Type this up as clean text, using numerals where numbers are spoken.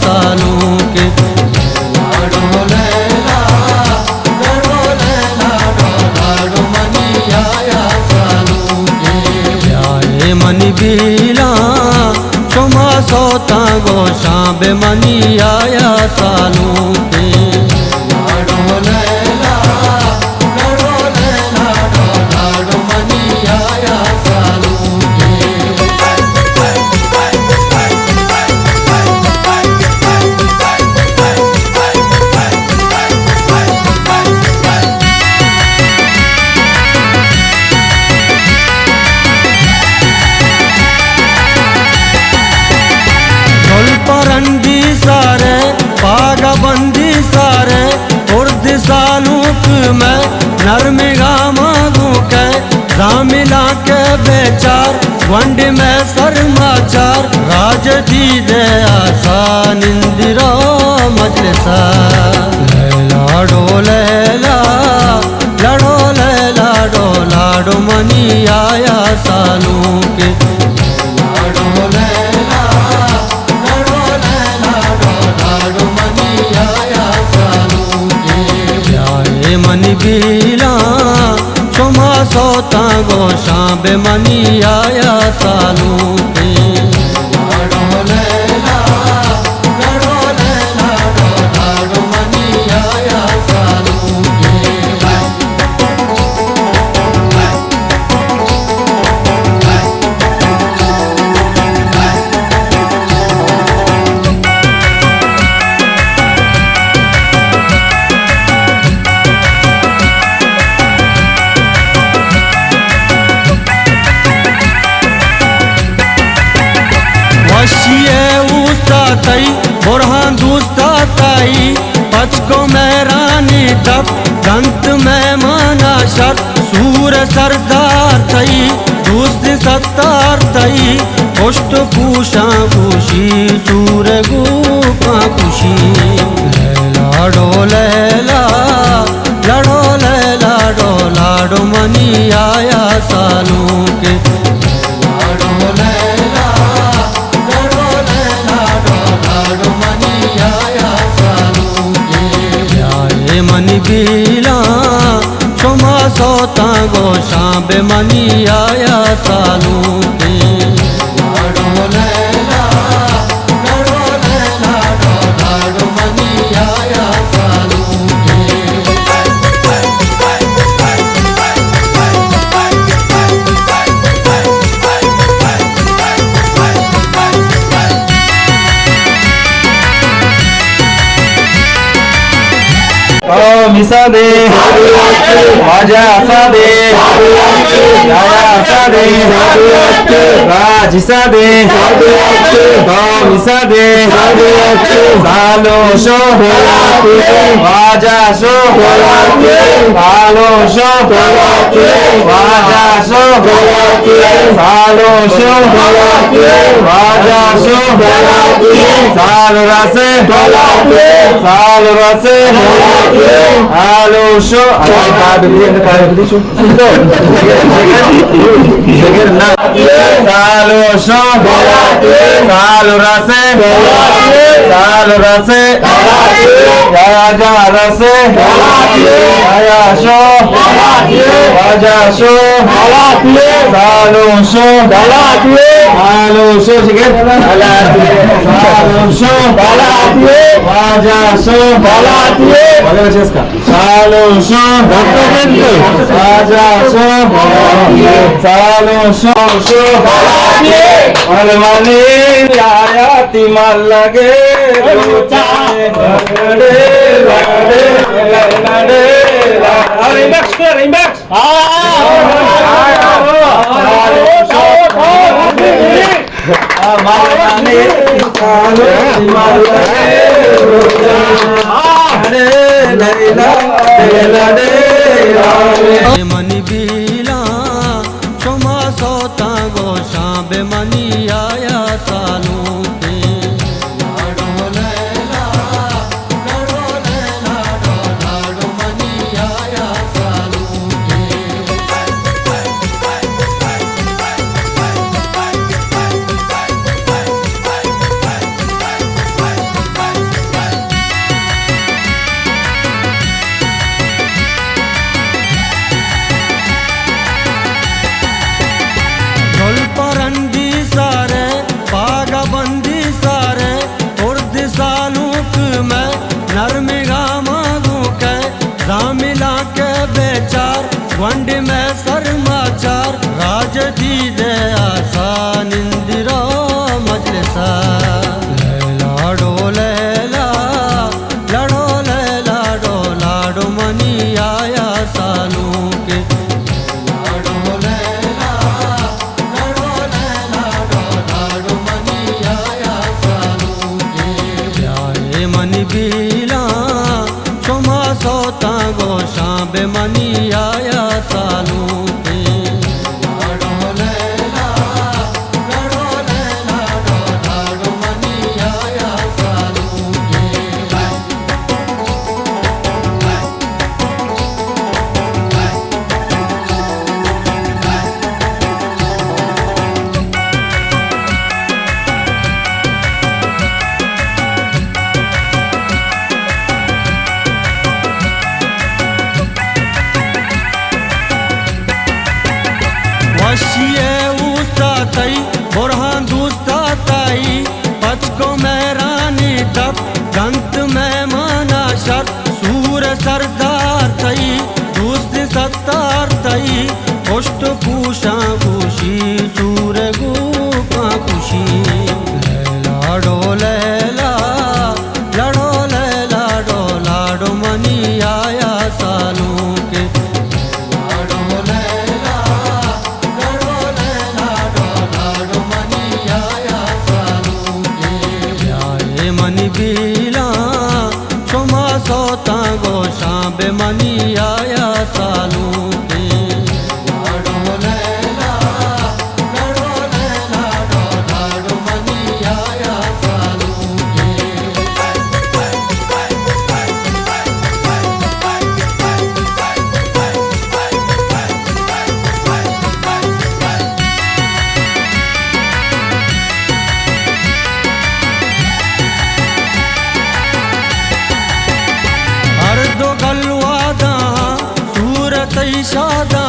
सालों के। लाडो लैला लड़ो लैला लाडो मनी आया सालों के। जाए मनी बीला चुमा सोता गोशा बे मनी आया सालों के। लाडो लैला लड़ो लैला लाडो मनी आया सालों के। परंदी सारे पागबंदी सारे उर्द सालूक में नरमी गामागू के रामिला के बेचार वंड में सरमाचार राज दी दे आसान इंदिरा मजलिसा। लाडो लैला लड़ो लैला लाडो मनी आया सालों के। लाडो लैला मनी बीला चुमा सोता गोशा बे मनी आया सालों के। लाडो लैला लड़ो लैला लाडो मनी आया सालों के। वशिए उस्ता तई बुरहान दूस्ता तई पचको में रानी तक दंत में माना शक सूर सरदार तई दूस्त सत्तार तई पुष्ट पूषा खुशी सूर गुफा खुशी। लाडो लैला लड़ो लैला लाडो मनी आया सालों के। लाडो लैला लड़ो लैला लाडो मनी आया सालों के। जाए मनी बीला चुमा सोता गोशा बे मनी आया सालों के। लाडो लैला लड़ो लैला लाडो मनी आया सालों के। मिसा दे आजा आसा दे आया आसा दे राज इसा दे मिसा दे सालो शो आजा शो सालो शो आजा शो सालो शो आजा शो साल रसे साल रसे Halo show, ada beli show. Halo show, halo rase, halo rase, raja rase,aya show, raja show, halo show, halo show sikit, halo show, raja show, boleh baca sekarang. Salu show, raja show, salu show, malam mani ya timal lage, Remix. Money बीला चुमा सोता गोशा बे money आया सालों के। लाडो लैला लड़ो लैला लाडो money आया सालों के। बीला क्षमा सोता गोशा बेमनी आया सालों के लाडो लैला लाडो लैला लाडो मनी आया सालों के वशिये उस्ता तई बुरहान दूस्ता तई पचको में रानी तब दंत में माना शर सूर सरदार तई दूस्त सत्तार तई पुष्ट पूषा खुशी सूर गुपा खुशी लाडो लैला लाडो लैला डो लाडो मनी आया सालों के लाडो लैला लाडो लैला डो लाडो मनी आया सालों के आए मनी बीला क्षमा सोता गोशा बेमनी आया सालों के लाडो लैला लाडो लैला डो लाडो मनी आया सालों के हर दो गलवादा सूरत शादा